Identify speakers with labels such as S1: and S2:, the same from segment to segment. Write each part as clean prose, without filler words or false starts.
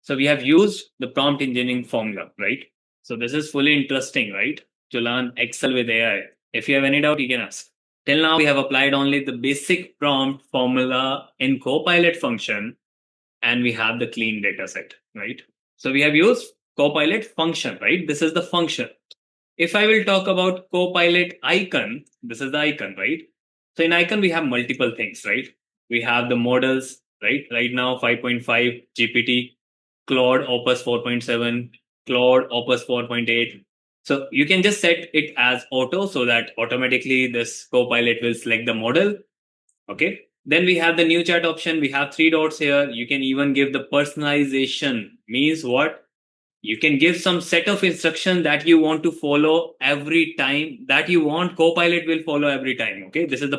S1: So we have used the prompt engineering formula, right? So this is fully interesting, right? To learn Excel with AI. If you have any doubt, you can ask. Till now, we have applied only the basic prompt formula in Copilot function, and we have the clean data set, right? So we have used Copilot function, right? This is the function. If I will talk about Copilot icon, this is the icon, right? So in icon, we have multiple things, right? We have the models, right? Right now, 5.5 GPT, Claude Opus 4.7, Claude Opus 4.8. So you can just set it as auto so that automatically this Copilot will select the model. Okay. Then we have the new chat option. We have three dots here. You can even give the personalization. Means what? You can give some set of instruction that you want to follow every time, that you want Copilot will follow every time. Okay. This is the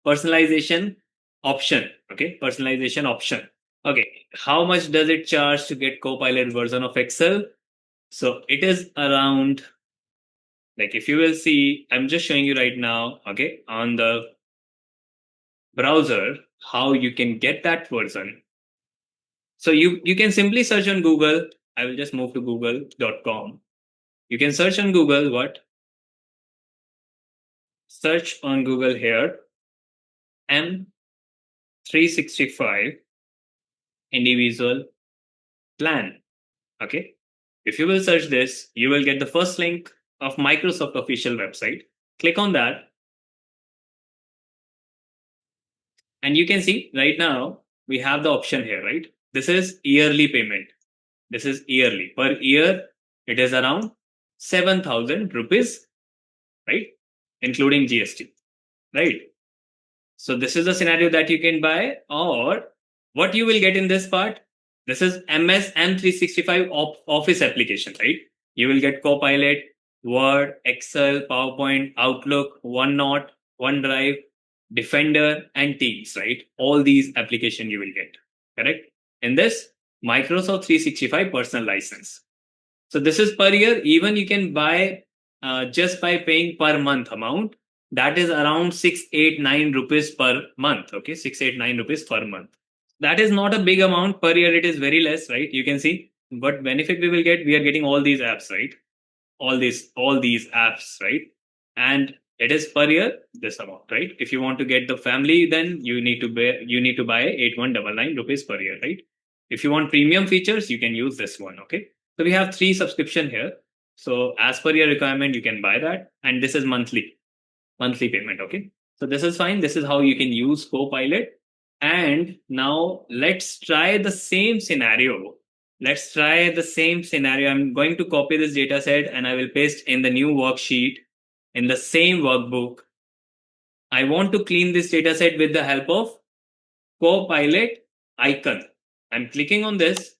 S1: personalization option. Okay. Personalization option. Okay. How much does it charge to get Copilot version of Excel? So it is around, like, if you will see, I'm just showing you right now, okay, on the browser, how you can get that version. So you can simply search on Google. I will just move to google.com. You can search on Google what? Search on Google here M365 individual plan. Okay. If you will search this, you will get the first link of Microsoft official website. Click on that. And you can see right now we have the option here, right? This is yearly payment. This is yearly. Per year, it is around 7,000 rupees, right? Including GST, right? So this is a scenario that you can buy, or what you will get in this part. This is MS M365 Office application, right? You will get Copilot, Word, Excel, PowerPoint, Outlook, OneNote, OneDrive, Defender, and Teams, right? All these application you will get, correct? In this Microsoft 365 personal license. So this is per year. Even you can buy just by paying per month amount. That is around 689 rupees per month. Okay, 689 rupees per month. That is not a big amount per year. It is very less, right? You can see what benefit we will get. We are getting all these apps, right? All these apps, right? And it is per year this amount, right? If you want to get the family, then you need to buy 8199 rupees per year, right? If you want premium features, you can use this one. Okay. So we have 3 subscription here. So as per your requirement, you can buy that. And this is monthly payment. Okay. So this is fine. This is how you can use Copilot. And now let's try the same scenario. Let's try the same scenario. I'm going to copy this data set and I will paste in the new worksheet in the same workbook. I want to clean this data set with the help of Copilot icon. I'm clicking on this.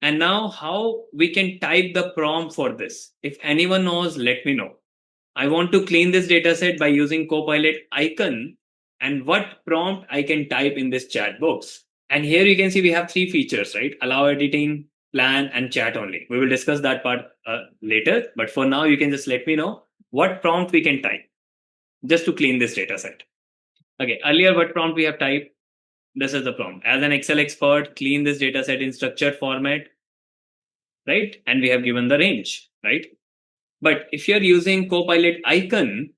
S1: And now how we can type the prompt for this. If anyone knows, let me know. I want to clean this data set by using Copilot icon, and what prompt I can type in this chat box. And here you can see we have 3 features, right? Allow editing, plan, and chat only. We will discuss that part later. But for now, you can just let me know what prompt we can type just to clean this data set. Okay, earlier what prompt we have typed? This is the prompt. As an Excel expert, clean this data set in structured format, right? And we have given the range, right? But if you're using Copilot icon,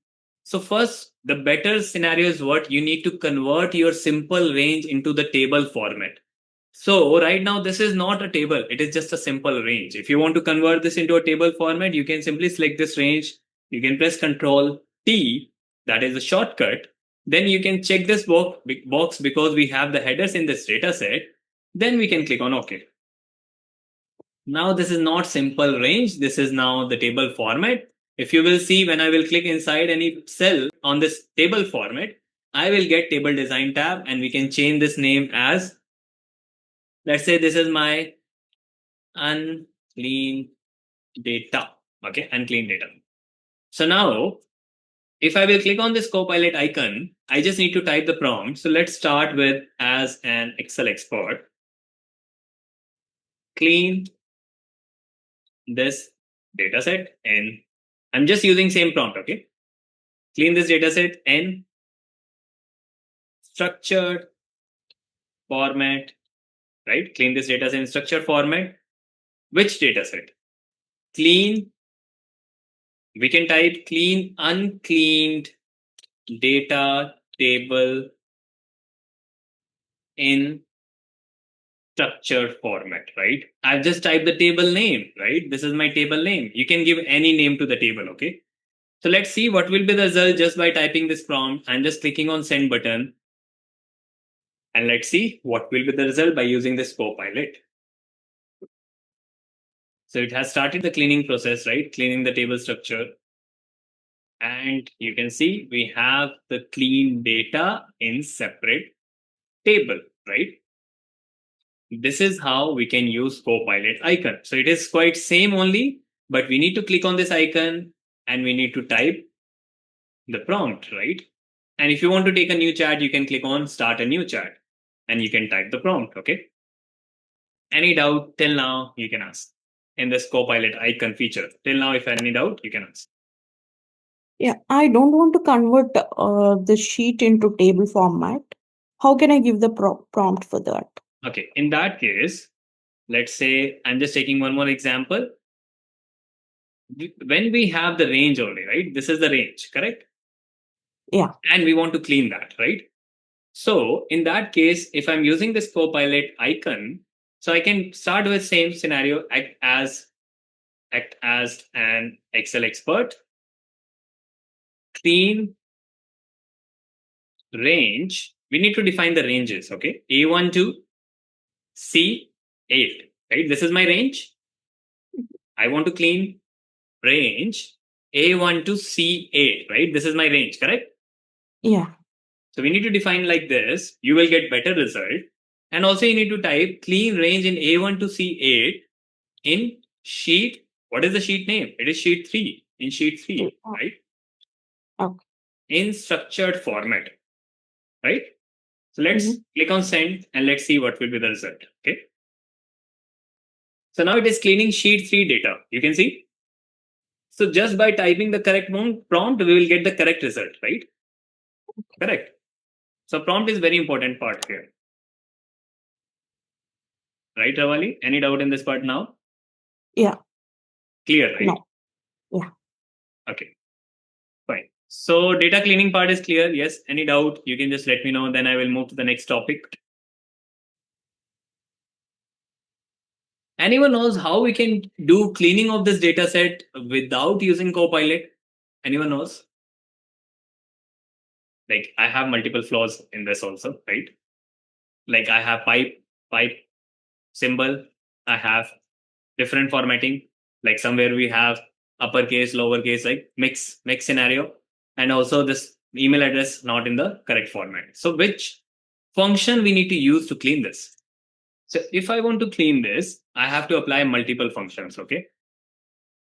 S1: so first, the better scenario is what you need to convert your simple range into the table format. So right now, this is not a table. It is just a simple range. If you want to convert this into a table format, you can simply select this range. You can press Control T. That is a shortcut. Then you can check this box because we have the headers in this data set. Then we can click on OK. Now this is not simple range. This is now the table format. If you will see, when I will click inside any cell on this table format, I will get table design tab, and we can change this name as, let's say this is my unclean data. Okay, unclean data. So now if I will click on this Copilot icon, I just need to type the prompt. So let's start with, as an Excel expert, clean this dataset, and I'm just using same prompt. Okay, clean this dataset in structured format right? Clean this data set in structured format. Which data set? Clean. We can type clean uncleaned data table in structured format, right? I've just typed the table name, right? This is my table name. You can give any name to the table, okay? So let's see what will be the result just by typing this prompt. I'm just clicking on send button. And let's see what will be the result by using this Copilot. So it has started the cleaning process, right? Cleaning the table structure. And you can see we have the clean data in separate table, right? This is how we can use Copilot icon. So it is quite same only, but we need to click on this icon and we need to type the prompt, right? And if you want to take a new chat, you can click on start a new chat and you can type the prompt, okay? Any doubt till now, you can ask in this Copilot icon feature. Till now, if any doubt, you can ask.
S2: Yeah, I don't want to convert the sheet into table format. How can I give the prompt for that?
S1: Okay, in that case, let's say I'm just taking one more example. When we have the range only, right? This is the range, correct?
S2: Yeah.
S1: And we want to clean that, right? So in that case, if I'm using this Copilot icon, so I can start with same scenario, act as an Excel expert, clean range. We need to define the ranges, okay? A1 to C8, right? This is my range. I want to clean range A1 to C8, right? This is my range, correct?
S2: Yeah.
S1: So we need to define like this. You will get better result. And also you need to type clean range in A1 to C8 in sheet. What is the sheet name? It is sheet 3. In sheet 3, right?
S2: Okay.
S1: In structured format, right? So let's click on send and let's see what will be the result. Okay. So now it is cleaning sheet 3 data. You can see. So just by typing the correct prompt, we will get the correct result, right? Correct. So prompt is very important part here. Right, Ravali? Any doubt in this part now?
S2: Yeah.
S1: Clear, right?
S2: No. Yeah.
S1: Okay. Fine. So data cleaning part is clear. Yes. Any doubt? You can just let me know. Then I will move to the next topic. Anyone knows how we can do cleaning of this data set without using Copilot? Anyone knows? Like I have multiple flaws in this also, right? Like I have pipe symbol. I have different formatting. Like somewhere we have uppercase, lowercase, like mix scenario, and also this email address not in the correct format. So which function we need to use to clean this? So if I want to clean this, I have to apply multiple functions. Okay.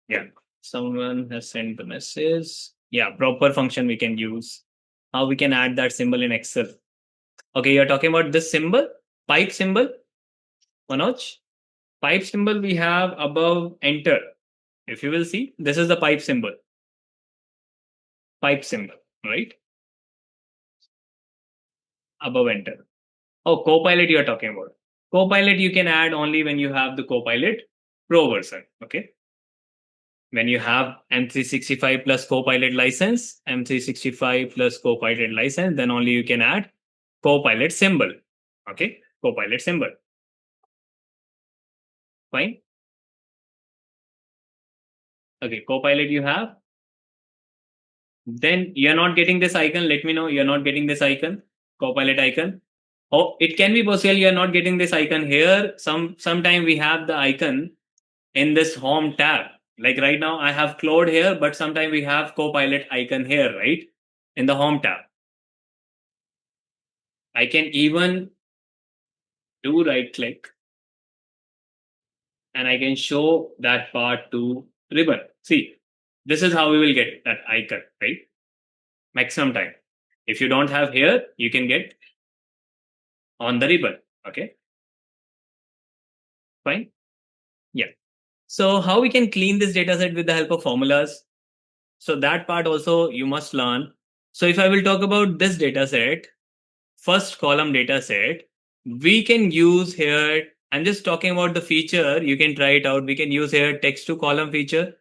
S1: Yeah. Someone has sent the message. Yeah, proper function we can use. How we can add that symbol in Excel. Okay, you're talking about this symbol, pipe symbol, Manoj. Pipe symbol we have above enter. If you will see, this is the pipe symbol. Pipe symbol, right? Above enter. Oh, Copilot you're talking about. Copilot you can add only when you have the Copilot Pro version. Okay. When you have M365 plus Copilot license, M365 plus Copilot license, then only you can add Copilot symbol. Okay. Copilot symbol. Fine. Okay. Copilot you have. Then you're not getting this icon. Let me know you're not getting this icon. Copilot icon. Oh, it can be possible you're not getting this icon here. Sometime we have the icon in this home tab. Like right now, I have Claude here, but sometime we have Copilot icon here, right? In the home tab. I can even do right click and I can show that part to ribbon. See, this is how we will get that icon, right? Maximum time. If you don't have here, you can get on the ribbon. Okay. Fine. Yeah. So how we can clean this data set with the help of formulas? So that part also you must learn. So if I will talk about this data set, first column data set, we can use here, I'm just talking about the feature, you can try it out. We can use here text to column feature,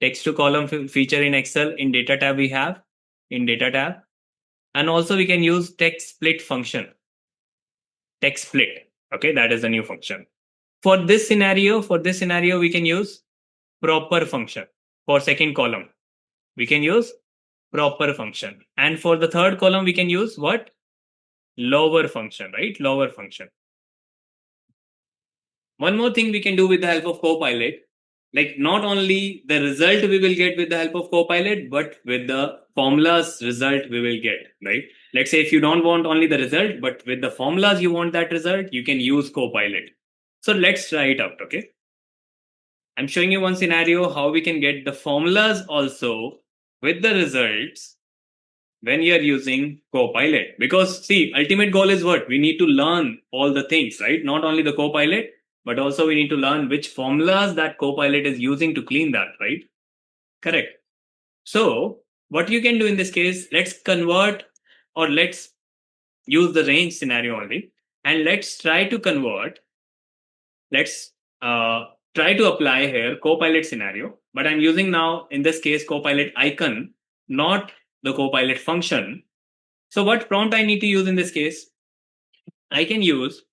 S1: text to column feature in Excel. In data tab we have, in data tab. And also we can use text split function, text split. Okay, that is the new function. For this scenario, we can use proper function. For second column, we can use proper function. And for the third column, we can use what? Lower function, right? Lower function. One more thing we can do with the help of Copilot, like not only the result we will get with the help of Copilot, but with the formulas result we will get, right? Let's say if you don't want only the result, but with the formulas you want that result, you can use Copilot. So let's try it out, okay? I'm showing you one scenario how we can get the formulas also with the results when you're using Copilot. Because see, ultimate goal is what? We need to learn all the things, right? Not only the Copilot, but also we need to learn which formulas that Copilot is using to clean that, right? Correct. So what you can do in this case, let's convert, or let's use the range scenario only, and let's try to convert, let's try to apply here Copilot scenario, but I'm using now in this case Copilot icon, not the Copilot function. So what prompt I need to use in this case? I can use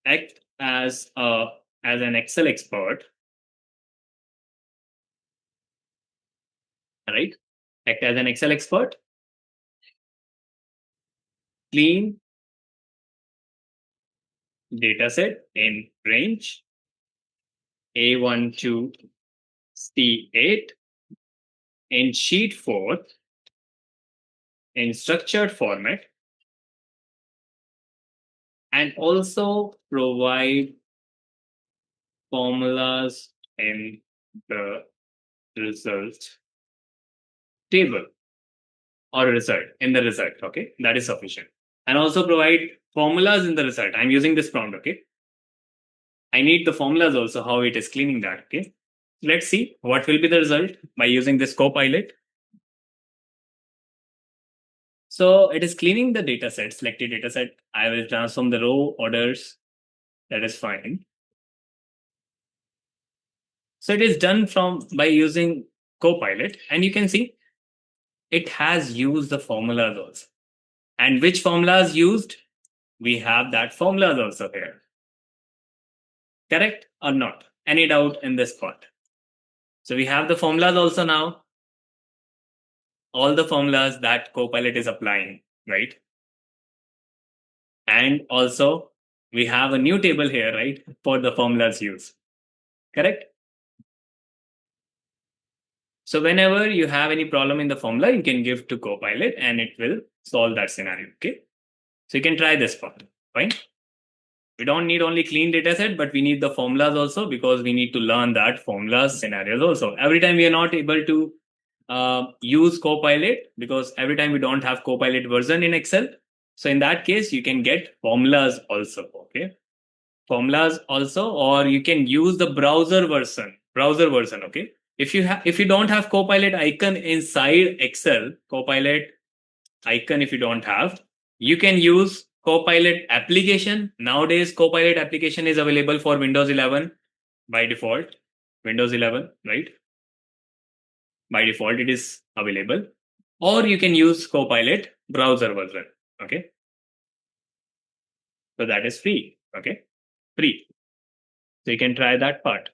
S1: act as an Excel expert, right? Act as an Excel expert, clean dataset in range A1 to C8 in sheet 4 in structured format, and also provide formulas in the result table, or result in the result. Okay, that is sufficient. And also provide formulas in the result. I'm using this prompt. Okay, I need the formulas also, how it is cleaning that. Okay, let's see what will be the result by using this Copilot. So it is cleaning the data set, selected data set. I will transform the row orders. That is fine. So it is done from by using Copilot, and you can see it has used the formulas also. And which formulas used? We have that formulas also here. Correct or not? Any doubt in this part? So we have the formulas also now. All the formulas that Copilot is applying, right? And also we have a new table here, right? For the formulas used. Correct? So whenever you have any problem in the formula, you can give to Copilot and it will solve that scenario. Okay. So you can try this part. Fine. We don't need only clean data set, but we need the formulas also, because we need to learn that formulas scenarios also. Every time we are not able to use Copilot, because every time we don't have Copilot version in Excel. So in that case, you can get formulas also. Okay. Formulas also, or you can use the browser version. Browser version. Okay. If you don't have Copilot icon inside Excel, Copilot icon if you don't have, you can use Copilot application. Nowadays, Copilot application is available for Windows 11 by default. Windows 11, right? By default, it is available. Or you can use Copilot browser version. Okay. So that is free. Okay. Free. So you can try that part.